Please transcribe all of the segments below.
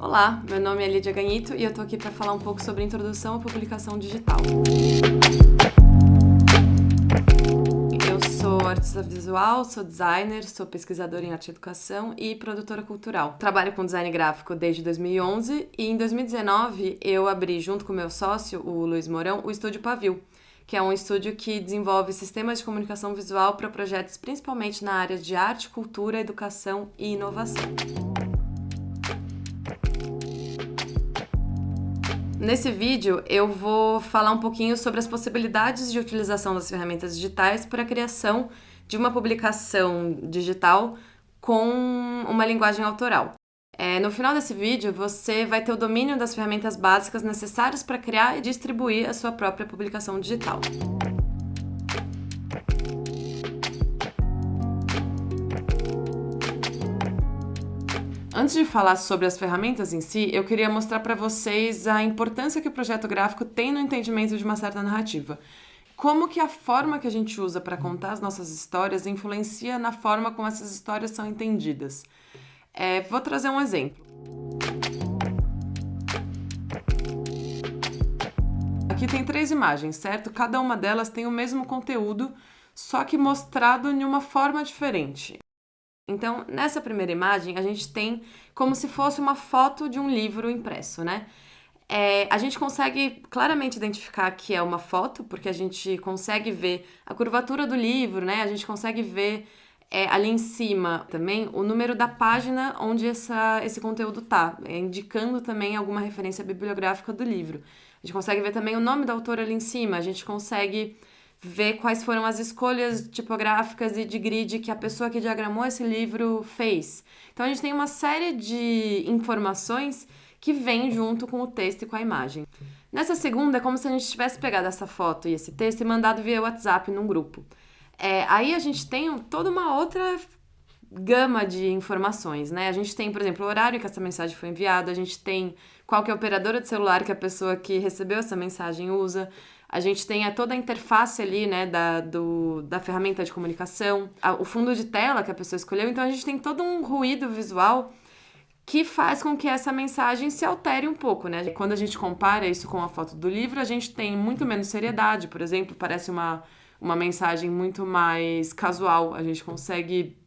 Olá, meu nome é Lídia Ganhito e eu tô aqui para falar um pouco sobre introdução à publicação digital. Eu sou artista visual, sou designer, sou pesquisadora em arte e educação e produtora cultural. Trabalho com design gráfico desde 2011 e em 2019 eu abri, junto com meu sócio, o Luiz Mourão, o Estúdio Pavio, que é um estúdio que desenvolve sistemas de comunicação visual para projetos principalmente na área de arte, cultura, educação e inovação. Nesse vídeo, eu vou falar um pouquinho sobre as possibilidades de utilização das ferramentas digitais para a criação de uma publicação digital com uma linguagem autoral. No final desse vídeo, você vai ter o domínio das ferramentas básicas necessárias para criar e distribuir a sua própria publicação digital. Antes de falar sobre as ferramentas em si, eu queria mostrar para vocês a importância que o projeto gráfico tem no entendimento de uma certa narrativa. Como que a forma que a gente usa para contar as nossas histórias influencia na forma como essas histórias são entendidas. Vou trazer um exemplo. Aqui tem 3 imagens, certo? Cada uma delas tem o mesmo conteúdo, só que mostrado de uma forma diferente. Então, nessa primeira imagem, a gente tem como se fosse uma foto de um livro impresso, né? A gente consegue claramente identificar que é uma foto, porque a gente consegue ver a curvatura do livro, né? A gente consegue ver ali em cima também o número da página onde esse conteúdo tá, indicando também alguma referência bibliográfica do livro. A gente consegue ver também o nome do autor ali em cima, a gente consegue ver quais foram as escolhas tipográficas e de grid que a pessoa que diagramou esse livro fez. Então, a gente tem uma série de informações que vêm junto com o texto e com a imagem. Nessa segunda, é como se a gente tivesse pegado essa foto e esse texto e mandado via WhatsApp num grupo. Aí a gente tem toda uma outra gama de informações, né? A gente tem, por exemplo, o horário que essa mensagem foi enviada, a gente tem qual que é a operadora de celular que a pessoa que recebeu essa mensagem usa, a gente tem toda a interface ali, né, da ferramenta de comunicação, o fundo de tela que a pessoa escolheu, então a gente tem todo um ruído visual que faz com que essa mensagem se altere um pouco, né? Quando a gente compara isso com a foto do livro, a gente tem muito menos seriedade, por exemplo, parece uma mensagem muito mais casual, a gente consegue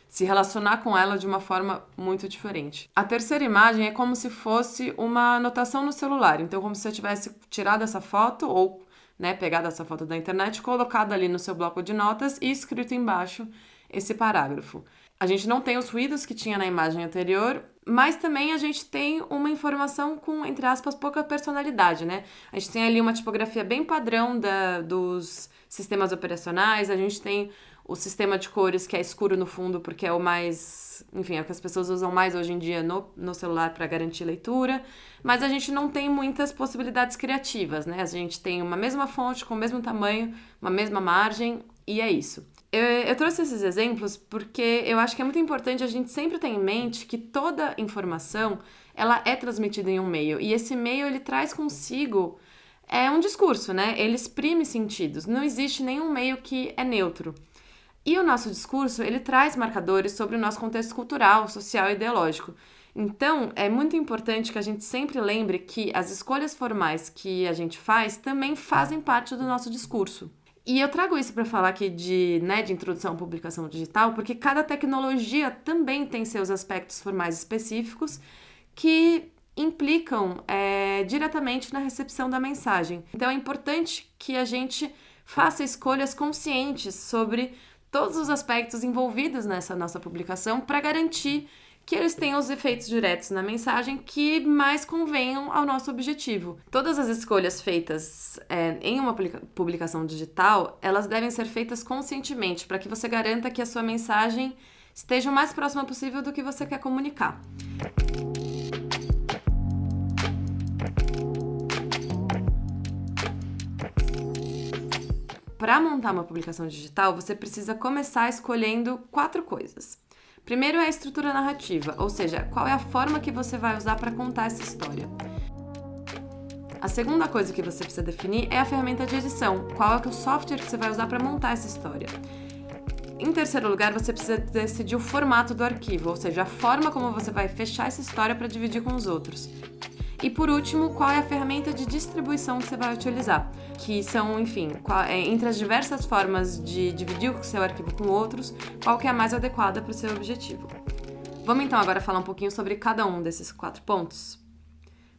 se relacionar com ela de uma forma muito diferente. A terceira imagem é como se fosse uma anotação no celular. Então, como se você tivesse tirado essa foto ou, né, pegado essa foto da internet, colocado ali no seu bloco de notas e escrito embaixo esse parágrafo. A gente não tem os ruídos que tinha na imagem anterior, mas também a gente tem uma informação com, entre aspas, pouca personalidade, né? A gente tem ali uma tipografia bem padrão dos sistemas operacionais, a gente tem o sistema de cores que é escuro no fundo porque é o mais, enfim, é o que as pessoas usam mais hoje em dia no celular para garantir leitura, mas a gente não tem muitas possibilidades criativas, né? A gente tem uma mesma fonte com o mesmo tamanho, uma mesma margem e é isso. Eu trouxe esses exemplos porque eu acho que é muito importante a gente sempre ter em mente que toda informação ela é transmitida em um meio e esse meio ele traz consigo um discurso, né? Ele exprime sentidos, não existe nenhum meio que é neutro. E o nosso discurso, ele traz marcadores sobre o nosso contexto cultural, social e ideológico. Então, é muito importante que a gente sempre lembre que as escolhas formais que a gente faz também fazem parte do nosso discurso. E eu trago isso para falar aqui de introdução à publicação digital, porque cada tecnologia também tem seus aspectos formais específicos que implicam diretamente na recepção da mensagem. Então, é importante que a gente faça escolhas conscientes sobre todos os aspectos envolvidos nessa nossa publicação para garantir que eles tenham os efeitos diretos na mensagem que mais convenham ao nosso objetivo. Todas as escolhas feitas em uma publicação digital, elas devem ser feitas conscientemente para que você garanta que a sua mensagem esteja o mais próxima possível do que você quer comunicar. Para montar uma publicação digital, você precisa começar escolhendo 4 coisas. Primeiro é a estrutura narrativa, ou seja, qual é a forma que você vai usar para contar essa história. A segunda coisa que você precisa definir é a ferramenta de edição, qual é o software que você vai usar para montar essa história. Em terceiro lugar, você precisa decidir o formato do arquivo, ou seja, a forma como você vai fechar essa história para dividir com os outros. E por último, qual é a ferramenta de distribuição que você vai utilizar? Que são, enfim, entre as diversas formas de dividir o seu arquivo com outros, qual que é a mais adequada para o seu objetivo. Vamos então agora falar um pouquinho sobre cada um desses 4 pontos?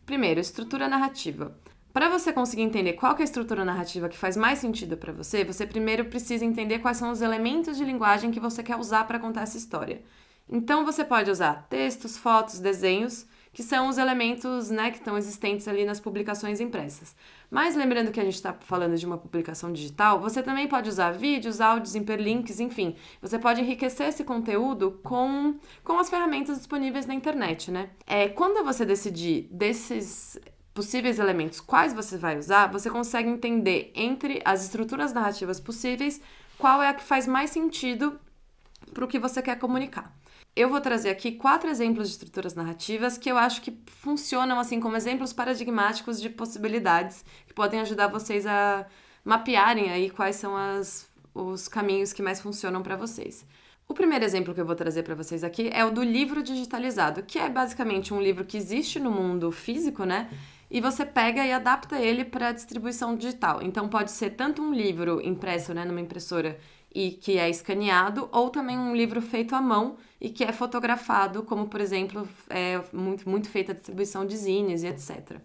Primeiro, estrutura narrativa. Para você conseguir entender qual que é a estrutura narrativa que faz mais sentido para você, você primeiro precisa entender quais são os elementos de linguagem que você quer usar para contar essa história. Então você pode usar textos, fotos, desenhos, que são os elementos, né, que estão existentes ali nas publicações impressas. Mas lembrando que a gente está falando de uma publicação digital, você também pode usar vídeos, áudios, hiperlinks, enfim. Você pode enriquecer esse conteúdo com as ferramentas disponíveis na internet, né? Quando você decidir desses possíveis elementos quais você vai usar, você consegue entender entre as estruturas narrativas possíveis qual é a que faz mais sentido para o que você quer comunicar. Eu vou trazer aqui 4 exemplos de estruturas narrativas que eu acho que funcionam assim como exemplos paradigmáticos de possibilidades que podem ajudar vocês a mapearem aí quais são os caminhos que mais funcionam para vocês. O primeiro exemplo que eu vou trazer para vocês aqui é o do livro digitalizado, que é basicamente um livro que existe no mundo físico, né? E você pega e adapta ele para distribuição digital. Então pode ser tanto um livro impresso, né, numa impressora e que é escaneado, ou também um livro feito à mão e que é fotografado, como, por exemplo, é muito feita a distribuição de zines e etc.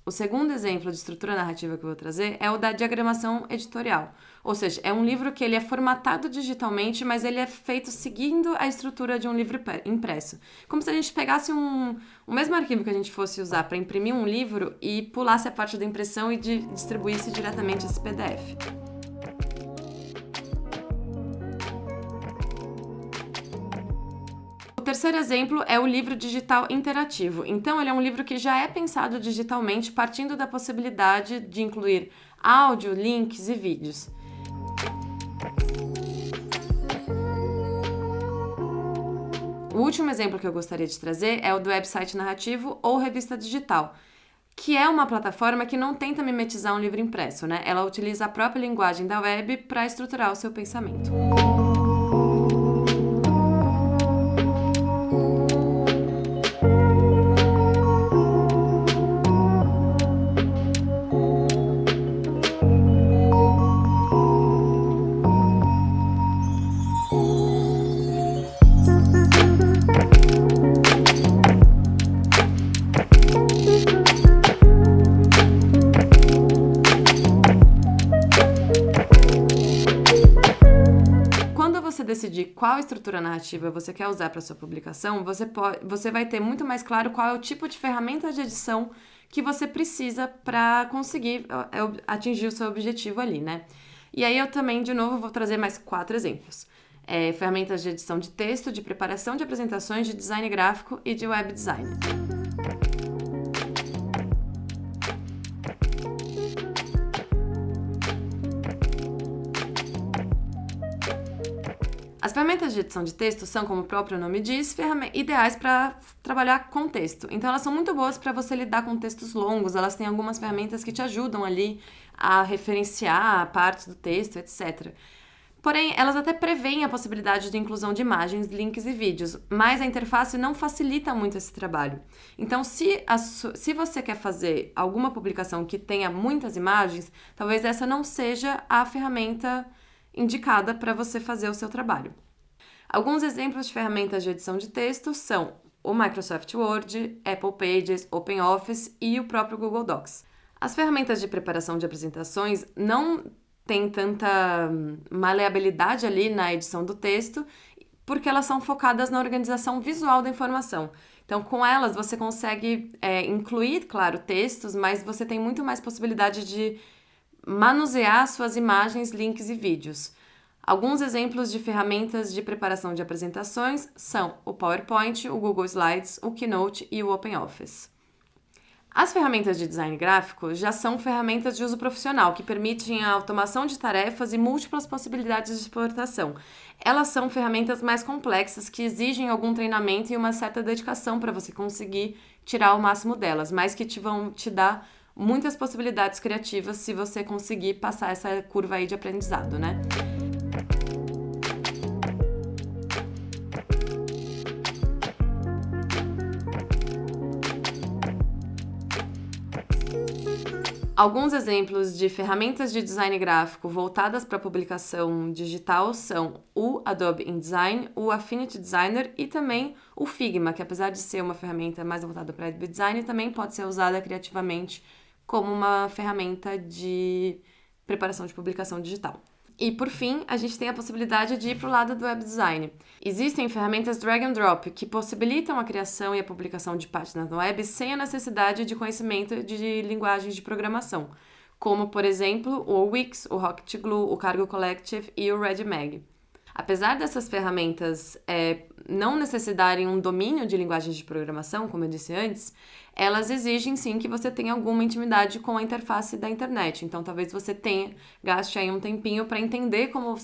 O segundo exemplo de estrutura narrativa que eu vou trazer é o da diagramação editorial. Ou seja, é um livro que ele é formatado digitalmente, mas ele é feito seguindo a estrutura de um livro impresso. Como se a gente pegasse o mesmo arquivo que a gente fosse usar para imprimir um livro e pulasse a parte da impressão e distribuísse diretamente esse PDF. O terceiro exemplo é o livro digital interativo. Então, ele é um livro que já é pensado digitalmente, partindo da possibilidade de incluir áudio, links e vídeos. O último exemplo que eu gostaria de trazer é o do website narrativo ou revista digital, que é uma plataforma que não tenta mimetizar um livro impresso, né? Ela utiliza a própria linguagem da web para estruturar o seu pensamento. Decidir qual estrutura narrativa você quer usar para sua publicação, você vai ter muito mais claro qual é o tipo de ferramenta de edição que você precisa para conseguir atingir o seu objetivo ali, né? E aí eu também, de novo, vou trazer mais 4 exemplos. Ferramentas de edição de texto, de preparação de apresentações, de design gráfico e de web design. As ferramentas de edição de texto são, como o próprio nome diz, ideais para trabalhar com texto. Então, elas são muito boas para você lidar com textos longos. Elas têm algumas ferramentas que te ajudam ali a referenciar partes do texto, etc. Porém, elas até prevêem a possibilidade de inclusão de imagens, links e vídeos, mas a interface não facilita muito esse trabalho. Então, se você quer fazer alguma publicação que tenha muitas imagens, talvez essa não seja a ferramenta indicada para você fazer o seu trabalho. Alguns exemplos de ferramentas de edição de texto são o Microsoft Word, Apple Pages, OpenOffice e o próprio Google Docs. As ferramentas de preparação de apresentações não têm tanta maleabilidade ali na edição do texto, porque elas são focadas na organização visual da informação. Então, com elas, você consegue incluir, claro, textos, mas você tem muito mais possibilidade de manusear suas imagens, links e vídeos. Alguns exemplos de ferramentas de preparação de apresentações são o PowerPoint, o Google Slides, o Keynote e o OpenOffice. As ferramentas de design gráfico já são ferramentas de uso profissional, que permitem a automação de tarefas e múltiplas possibilidades de exportação. Elas são ferramentas mais complexas, que exigem algum treinamento e uma certa dedicação para você conseguir tirar o máximo delas, mas que vão te dar muitas possibilidades criativas se você conseguir passar essa curva aí de aprendizado, né? Alguns exemplos de ferramentas de design gráfico voltadas para publicação digital são o Adobe InDesign, o Affinity Designer e também o Figma, que apesar de ser uma ferramenta mais voltada para web design, também pode ser usada criativamente como uma ferramenta de preparação de publicação digital. E, por fim, a gente tem a possibilidade de ir para o lado do web design. Existem ferramentas drag and drop que possibilitam a criação e a publicação de páginas na web sem a necessidade de conhecimento de linguagens de programação, como, por exemplo, o Wix, o Rocket Glue, o Cargo Collective e o RedMag. Apesar dessas ferramentas não necessitarem um domínio de linguagens de programação, como eu disse antes, elas exigem sim que você tenha alguma intimidade com a interface da internet. Então, talvez você gaste aí um tempinho para entender como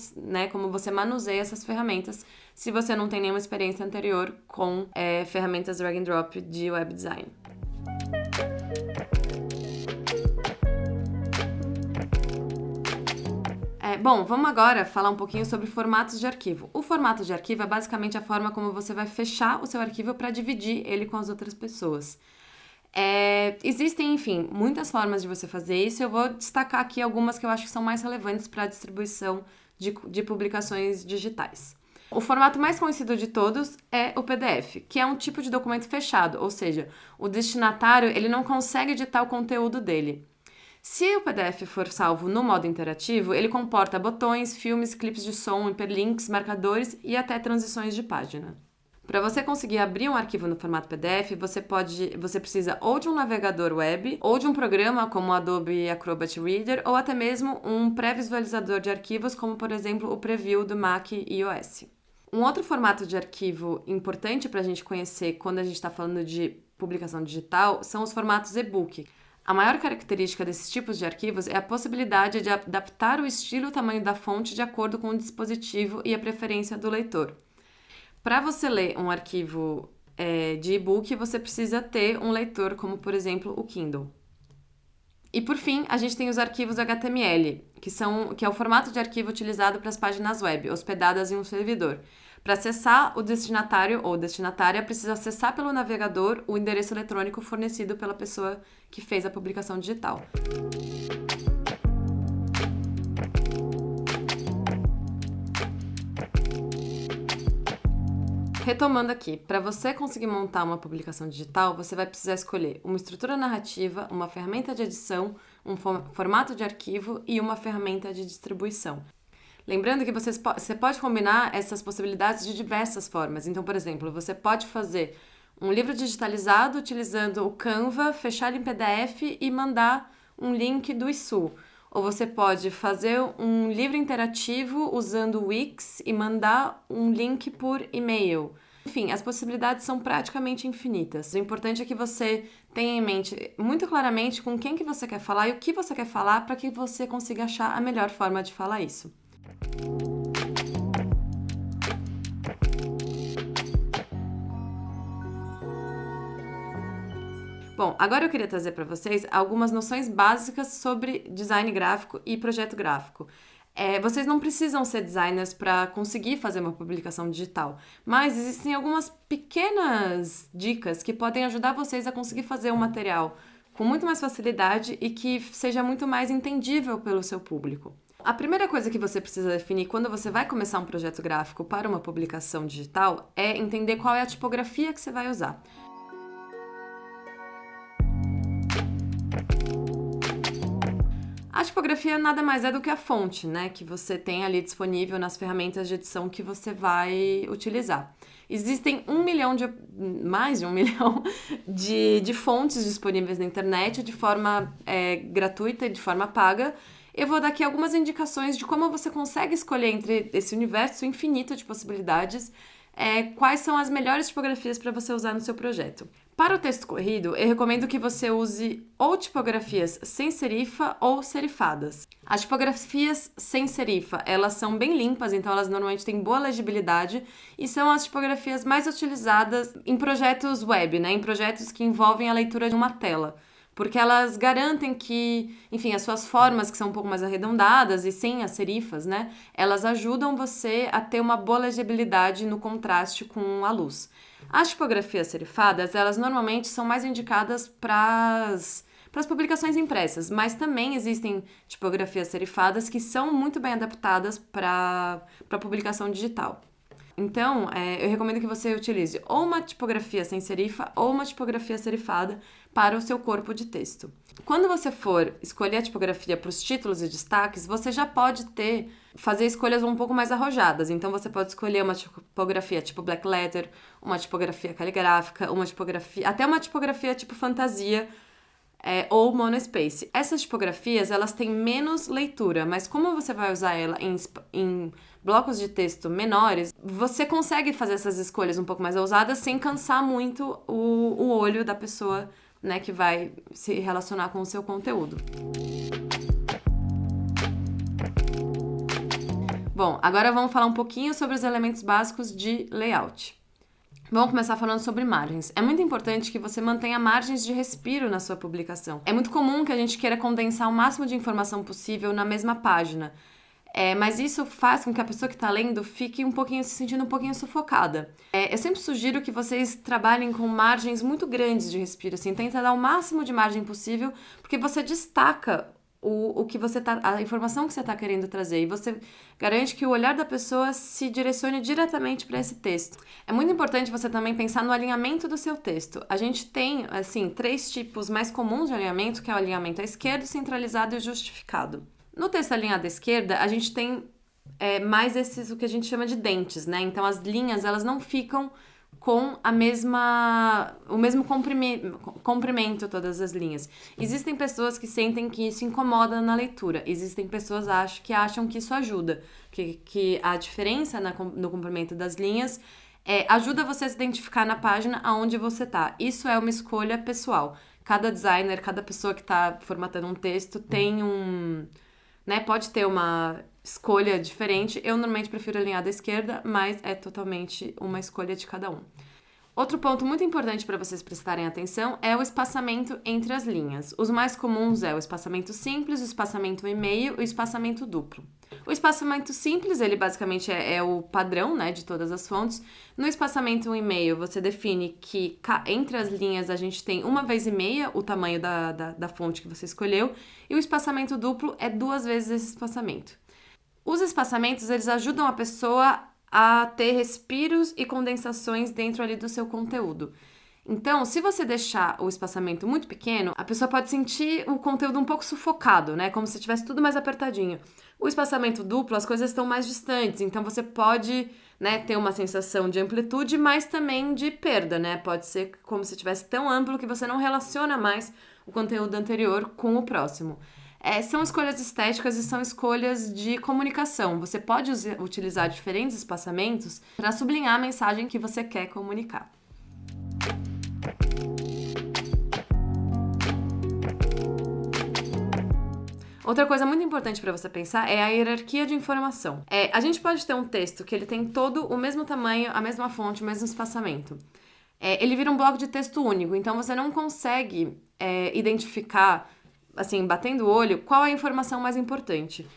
você manuseia essas ferramentas, se você não tem nenhuma experiência anterior com ferramentas drag and drop de web design. Bom, vamos agora falar um pouquinho sobre formatos de arquivo. O formato de arquivo é basicamente a forma como você vai fechar o seu arquivo para dividir ele com as outras pessoas. Existem, enfim, muitas formas de você fazer isso. Eu vou destacar aqui algumas que eu acho que são mais relevantes para a distribuição de publicações digitais. O formato mais conhecido de todos é o PDF, que é um tipo de documento fechado, ou seja, o destinatário ele não consegue editar o conteúdo dele. Se o PDF for salvo no modo interativo, ele comporta botões, filmes, clipes de som, hiperlinks, marcadores e até transições de página. Para você conseguir abrir um arquivo no formato PDF, você precisa ou de um navegador web, ou de um programa como o Adobe Acrobat Reader, ou até mesmo um pré-visualizador de arquivos, como por exemplo o Preview do Mac e iOS. Um outro formato de arquivo importante para a gente conhecer quando a gente está falando de publicação digital são os formatos e-book. A maior característica desses tipos de arquivos é a possibilidade de adaptar o estilo e o tamanho da fonte de acordo com o dispositivo e a preferência do leitor. Para você ler um arquivo de e-book, você precisa ter um leitor como, por exemplo, o Kindle. E, por fim, a gente tem os arquivos HTML, que é o formato de arquivo utilizado para as páginas web, hospedadas em um servidor. Para acessar o destinatário ou destinatária, precisa acessar pelo navegador o endereço eletrônico fornecido pela pessoa que fez a publicação digital. Retomando aqui, para você conseguir montar uma publicação digital, você vai precisar escolher uma estrutura narrativa, uma ferramenta de edição, um formato de arquivo e uma ferramenta de distribuição. Lembrando que você pode combinar essas possibilidades de diversas formas. Então, por exemplo, você pode fazer um livro digitalizado utilizando o Canva, fechar ele em PDF e mandar um link do ISU. Ou você pode fazer um livro interativo usando o Wix e mandar um link por e-mail. Enfim, as possibilidades são praticamente infinitas. O importante é que você tenha em mente muito claramente com quem que você quer falar e o que você quer falar para que você consiga achar a melhor forma de falar isso. Bom, agora eu queria trazer para vocês algumas noções básicas sobre design gráfico e projeto gráfico. Vocês não precisam ser designers para conseguir fazer uma publicação digital, mas existem algumas pequenas dicas que podem ajudar vocês a conseguir fazer um material com muito mais facilidade e que seja muito mais entendível pelo seu público. A primeira coisa que você precisa definir quando você vai começar um projeto gráfico para uma publicação digital é entender qual é a tipografia que você vai usar. A tipografia nada mais é do que a fonte, né, que você tem ali disponível nas ferramentas de edição que você vai utilizar. Existem mais de 1 milhão de fontes disponíveis na internet de forma gratuita e de forma paga. Eu vou dar aqui algumas indicações de como você consegue escolher entre esse universo infinito de possibilidades quais são as melhores tipografias para você usar no seu projeto. Para o texto corrido, eu recomendo que você use ou tipografias sem serifa ou serifadas. As tipografias sem serifa, elas são bem limpas, então elas normalmente têm boa legibilidade e são as tipografias mais utilizadas em projetos web, né? Em projetos que envolvem a leitura de uma tela. Porque elas garantem que, enfim, as suas formas que são um pouco mais arredondadas e sem as serifas, né? Elas ajudam você a ter uma boa legibilidade no contraste com a luz. As tipografias serifadas, elas normalmente são mais indicadas para para as publicações impressas, mas também existem tipografias serifadas que são muito bem adaptadas para publicação digital. Então, eu recomendo que você utilize ou uma tipografia sem serifa ou uma tipografia serifada para o seu corpo de texto. Quando você for escolher a tipografia para os títulos e destaques, você já pode fazer escolhas um pouco mais arrojadas. Então, você pode escolher uma tipografia tipo black letter, uma tipografia caligráfica, até uma tipografia tipo fantasia, ou monospace. Essas tipografias, elas têm menos leitura, mas como você vai usar ela em blocos de texto menores, você consegue fazer essas escolhas um pouco mais ousadas sem cansar muito o olho da pessoa, né, que vai se relacionar com o seu conteúdo. Bom, agora vamos falar um pouquinho sobre os elementos básicos de layout. Vamos começar falando sobre margens. É muito importante que você mantenha margens de respiro na sua publicação. É muito comum que a gente queira condensar o máximo de informação possível na mesma página. Mas isso faz com que a pessoa que está lendo fique se sentindo um pouquinho sufocada. Eu sempre sugiro que vocês trabalhem com margens muito grandes de respiro, assim, tenta dar o máximo de margem possível, porque você destaca a informação que você está querendo trazer, e você garante que o olhar da pessoa se direcione diretamente para esse texto. É muito importante você também pensar no alinhamento do seu texto. A gente tem, assim, 3 tipos mais comuns de alinhamento, que é o alinhamento à esquerda, centralizado e justificado. No texto alinhado à esquerda, a gente tem mais o que a gente chama de dentes, né? Então, as linhas, elas não ficam com o mesmo comprimento, todas as linhas. Existem pessoas que sentem que isso incomoda na leitura. Existem pessoas que acham que isso ajuda, que a diferença no comprimento das linhas ajuda você a se identificar na página aonde você tá. Isso é uma escolha pessoal. Cada designer, cada pessoa que está formatando um texto tem pode ter uma escolha diferente. Eu normalmente prefiro alinhado à esquerda, mas é totalmente uma escolha de cada um. Outro ponto muito importante para vocês prestarem atenção é o espaçamento entre as linhas. Os mais comuns é o espaçamento simples, o espaçamento e meio e o espaçamento duplo. O espaçamento simples, ele basicamente é o padrão, né, de todas as fontes. No espaçamento e meio, você define que entre as linhas a gente tem 1,5 vezes o tamanho da fonte que você escolheu, e o espaçamento duplo é 2 vezes esse espaçamento. Os espaçamentos, eles ajudam a pessoa a ter respiros e condensações dentro ali do seu conteúdo. Então, se você deixar o espaçamento muito pequeno, a pessoa pode sentir o conteúdo um pouco sufocado, né? Como se tivesse tudo mais apertadinho. O espaçamento duplo, as coisas estão mais distantes, então você pode, né, ter uma sensação de amplitude, mas também de perda, né? Pode ser como se estivesse tão amplo que você não relaciona mais o conteúdo anterior com o próximo. São escolhas estéticas e são escolhas de comunicação. Você pode utilizar diferentes espaçamentos para sublinhar a mensagem que você quer comunicar. Outra coisa muito importante para você pensar é a hierarquia de informação. A gente pode ter um texto que ele tem todo o mesmo tamanho, a mesma fonte, o mesmo espaçamento. Ele vira um bloco de texto único, então você não consegue identificar, assim, batendo o olho, qual é a informação mais importante.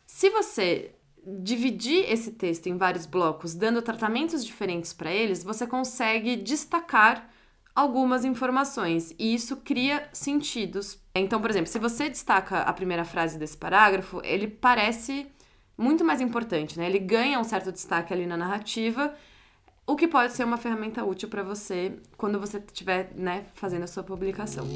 Se você dividir esse texto em vários blocos, dando tratamentos diferentes para eles, você consegue destacar algumas informações, e isso cria sentidos. Então, por exemplo, se você destaca a primeira frase desse parágrafo, ele parece muito mais importante, né? Ele ganha um certo destaque ali na narrativa, o que pode ser uma ferramenta útil para você quando você estiver, né, fazendo a sua publicação.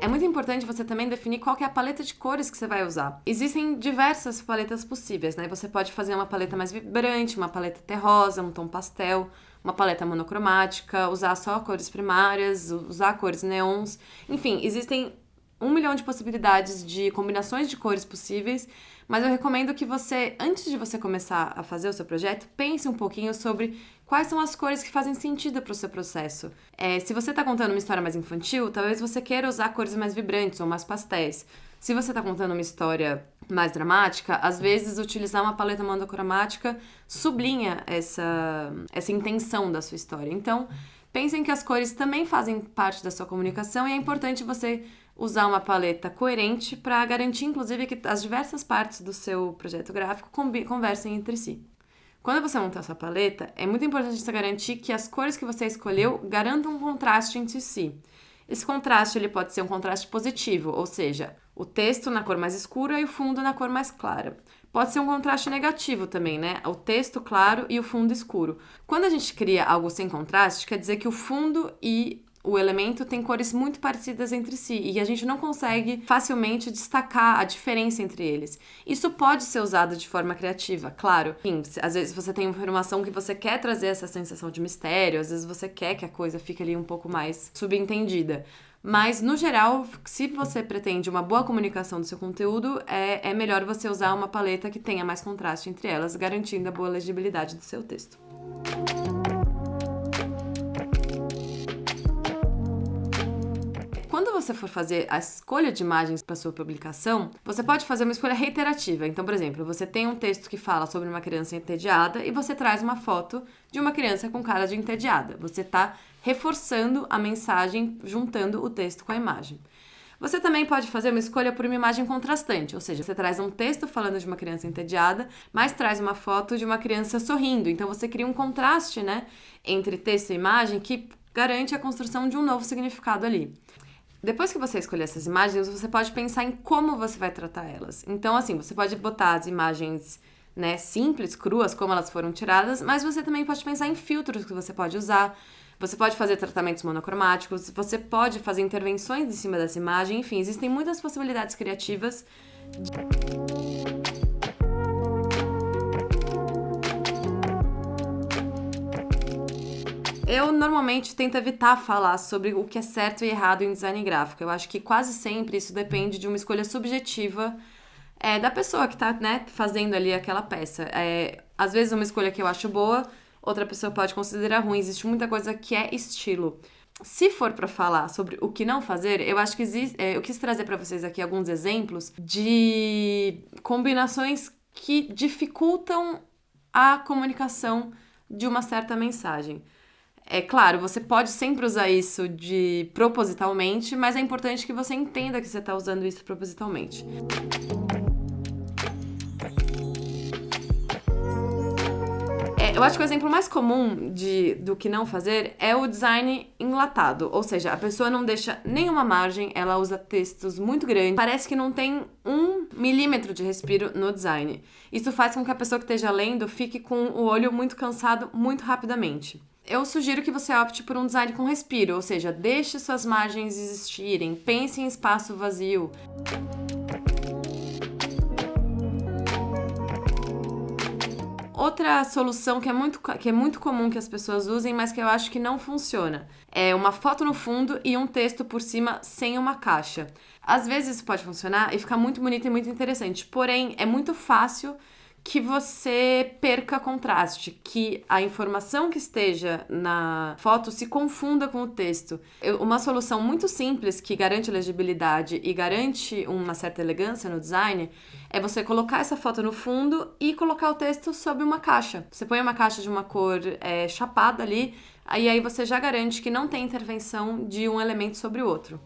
É muito importante você também definir qual que é a paleta de cores que você vai usar. Existem diversas paletas possíveis, né? Você pode fazer uma paleta mais vibrante, uma paleta terrosa, um tom pastel, uma paleta monocromática, usar só cores primárias, usar cores neons. Enfim, existem 1 milhão de possibilidades de combinações de cores possíveis, mas eu recomendo que você, antes de você começar a fazer o seu projeto, pense um pouquinho sobre quais são as cores que fazem sentido para o seu processo. Se você está contando uma história mais infantil, talvez você queira usar cores mais vibrantes ou mais pastéis. Se você está contando uma história mais dramática, às vezes utilizar uma paleta monocromática sublinha essa intenção da sua história. Então, pensem que as cores também fazem parte da sua comunicação e é importante você usar uma paleta coerente para garantir, inclusive, que as diversas partes do seu projeto gráfico conversem entre si. Quando você montar sua paleta, é muito importante você garantir que as cores que você escolheu garantam um contraste entre si. Esse contraste ele pode ser um contraste positivo, ou seja, o texto na cor mais escura e o fundo na cor mais clara. Pode ser um contraste negativo também, né? O texto claro e o fundo escuro. Quando a gente cria algo sem contraste, quer dizer que o fundo e o elemento têm cores muito parecidas entre si e a gente não consegue facilmente destacar a diferença entre eles. Isso pode ser usado de forma criativa, claro. Sim, às vezes você tem uma informação que você quer trazer essa sensação de mistério, às vezes você quer que a coisa fique ali um pouco mais subentendida. Mas, no geral, se você pretende uma boa comunicação do seu conteúdo, é melhor você usar uma paleta que tenha mais contraste entre elas, garantindo a boa legibilidade do seu texto. Quando você for fazer a escolha de imagens para sua publicação, você pode fazer uma escolha reiterativa. Então, por exemplo, você tem um texto que fala sobre uma criança entediada e você traz uma foto de uma criança com cara de entediada. Você está reforçando a mensagem, juntando o texto com a imagem. Você também pode fazer uma escolha por uma imagem contrastante, ou seja, você traz um texto falando de uma criança entediada, mas traz uma foto de uma criança sorrindo. Então, você cria um contraste, né, entre texto e imagem que garante a construção de um novo significado ali. Depois que você escolher essas imagens, você pode pensar em como você vai tratar elas. Então, assim, você pode botar as imagens, né, simples, cruas, como elas foram tiradas, mas você também pode pensar em filtros que você pode usar. Você pode fazer tratamentos monocromáticos, você pode fazer intervenções em cima dessa imagem, enfim, existem muitas possibilidades criativas. Eu normalmente tento evitar falar sobre o que é certo e errado em design gráfico. Eu acho que quase sempre isso depende de uma escolha subjetiva da pessoa que está, né, fazendo ali aquela peça. Às vezes uma escolha que eu acho boa, outra pessoa pode considerar ruim. Existe muita coisa que é estilo. Se for para falar sobre o que não fazer, eu acho que eu quis trazer para vocês aqui alguns exemplos de combinações que dificultam a comunicação de uma certa mensagem. É claro, você pode sempre usar isso propositalmente, mas é importante que você entenda que você está usando isso propositalmente. Eu acho que o exemplo mais comum do que não fazer é o design enlatado, ou seja, a pessoa não deixa nenhuma margem, ela usa textos muito grandes, parece que não tem 1 milímetro de respiro no design. Isso faz com que a pessoa que esteja lendo fique com o olho muito cansado muito rapidamente. Eu sugiro que você opte por um design com respiro, ou seja, deixe suas margens existirem, pense em espaço vazio. Outra solução que é muito comum que as pessoas usem, mas que eu acho que não funciona, é uma foto no fundo e um texto por cima sem uma caixa. Às vezes isso pode funcionar e ficar muito bonito e muito interessante, porém é muito fácil que você perca contraste, que a informação que esteja na foto se confunda com o texto. Uma solução muito simples que garante legibilidade e garante uma certa elegância no design é você colocar essa foto no fundo e colocar o texto sob uma caixa. Você põe uma caixa de uma cor chapada ali, e aí você já garante que não tem intervenção de um elemento sobre o outro.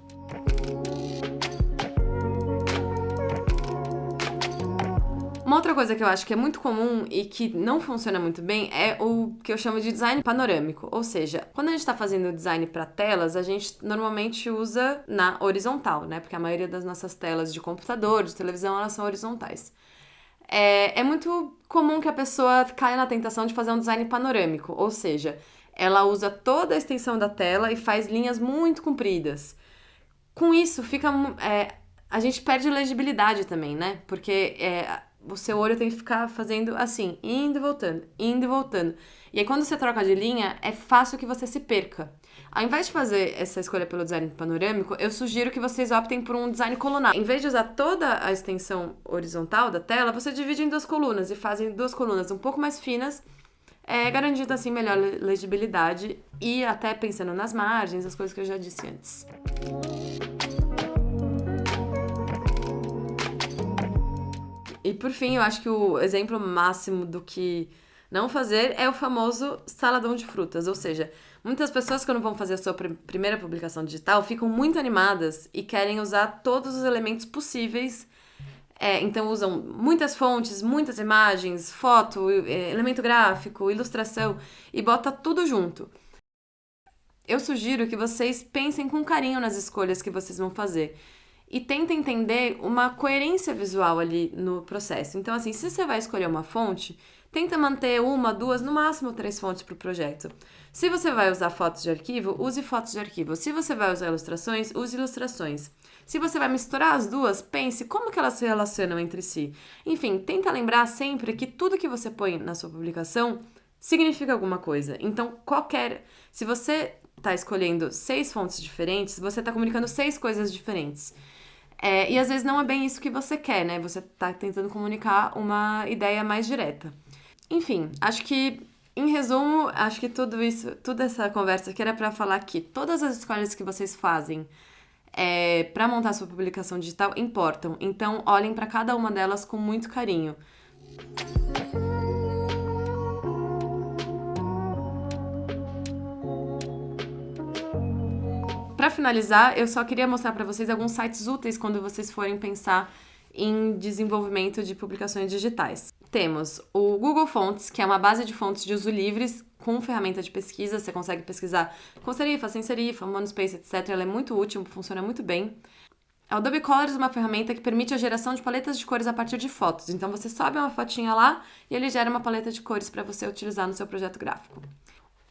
Uma outra coisa que eu acho que é muito comum e que não funciona muito bem é o que eu chamo de design panorâmico. Ou seja, quando a gente está fazendo design para telas, a gente normalmente usa na horizontal, né? Porque a maioria das nossas telas de computador, de televisão, elas são horizontais. É muito comum que a pessoa caia na tentação de fazer um design panorâmico, ou seja, ela usa toda a extensão da tela e faz linhas muito compridas. Com isso, a gente perde legibilidade também, né? Porque o seu olho tem que ficar fazendo assim, indo e voltando, indo e voltando. E aí, quando você troca de linha, é fácil que você se perca. Ao invés de fazer essa escolha pelo design panorâmico, eu sugiro que vocês optem por um design colunnar. Em vez de usar toda a extensão horizontal da tela, você divide em 2 colunas e fazem 2 colunas um pouco mais finas, garantindo assim melhor legibilidade e até pensando nas margens, as coisas que eu já disse antes. E por fim, eu acho que o exemplo máximo do que não fazer é o famoso saladão de frutas. Ou seja, muitas pessoas quando vão fazer a sua primeira publicação digital ficam muito animadas e querem usar todos os elementos possíveis Então usam muitas fontes, muitas imagens, foto, elemento gráfico, ilustração e bota tudo junto. Eu sugiro que vocês pensem com carinho nas escolhas que vocês vão fazer e tentem entender uma coerência visual ali no processo. Então, assim, se você vai escolher uma fonte, tenta manter 1, 2, no máximo 3 fontes para o projeto. Se você vai usar fotos de arquivo, use fotos de arquivo. Se você vai usar ilustrações, use ilustrações. Se você vai misturar as duas, pense como que elas se relacionam entre si. Enfim, tenta lembrar sempre que tudo que você põe na sua publicação significa alguma coisa. Então, se você está escolhendo 6 fontes diferentes, você está comunicando 6 coisas diferentes. E às vezes não é bem isso que você quer, né? Você está tentando comunicar uma ideia mais direta. Enfim, acho que, em resumo, acho que toda essa conversa aqui era para falar que todas as escolhas que vocês fazem para montar sua publicação digital importam. Então, olhem para cada uma delas com muito carinho. Para finalizar, eu só queria mostrar para vocês alguns sites úteis quando vocês forem pensar em desenvolvimento de publicações digitais. Temos o Google Fonts, que é uma base de fontes de uso livres com ferramenta de pesquisa. Você consegue pesquisar com serifa, sem serifa, monospace, etc. Ela é muito útil, funciona muito bem. A Adobe Colors é uma ferramenta que permite a geração de paletas de cores a partir de fotos. Então você sobe uma fotinha lá e ele gera uma paleta de cores para você utilizar no seu projeto gráfico.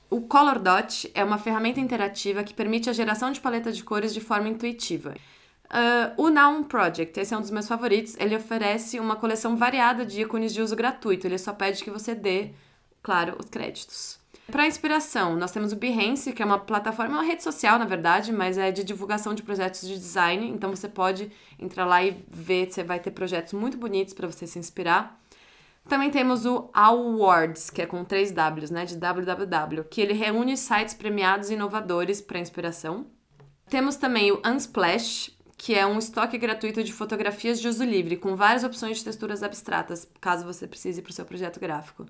O Color Dot é uma ferramenta interativa que permite a geração de paleta de cores de forma intuitiva. O Noun Project, esse é um dos meus favoritos, ele oferece uma coleção variada de ícones de uso gratuito, ele só pede que você dê, claro, os créditos. Para inspiração, nós temos o Behance, que é uma plataforma, é uma rede social, na verdade, mas é de divulgação de projetos de design, então você pode entrar lá e ver, você vai ter projetos muito bonitos para você se inspirar. Também temos o Awards, que é com 3 Ws, né, de www, que ele reúne sites premiados e inovadores para inspiração. Temos também o Unsplash, que é um estoque gratuito de fotografias de uso livre, com várias opções de texturas abstratas, caso você precise para o seu projeto gráfico.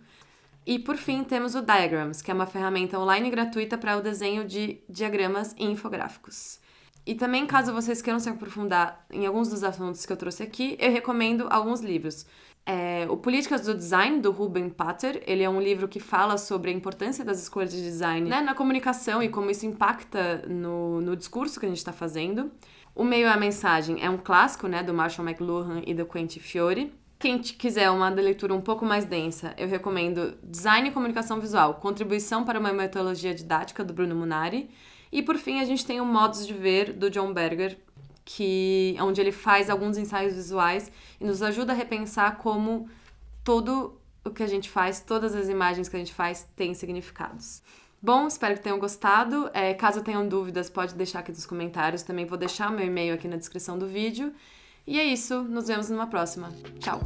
E, por fim, temos o Diagrams, que é uma ferramenta online gratuita para o desenho de diagramas e infográficos. E também, caso vocês queiram se aprofundar em alguns dos assuntos que eu trouxe aqui, eu recomendo alguns livros. O Políticas do Design, do Ruben Pater, ele é um livro que fala sobre a importância das escolhas de design, né, na comunicação e como isso impacta no discurso que a gente está fazendo. O Meio é a Mensagem é um clássico, né, do Marshall McLuhan e do Quentin Fiore. Quem quiser uma leitura um pouco mais densa, eu recomendo Design e Comunicação Visual, Contribuição para uma Metodologia Didática, do Bruno Munari. E, por fim, a gente tem o Modos de Ver, do John Berger, onde ele faz alguns ensaios visuais e nos ajuda a repensar como tudo o que a gente faz, todas as imagens que a gente faz, têm significados. Bom, espero que tenham gostado. Caso tenham dúvidas, pode deixar aqui nos comentários. Também vou deixar meu e-mail aqui na descrição do vídeo. E é isso, nos vemos numa próxima. Tchau!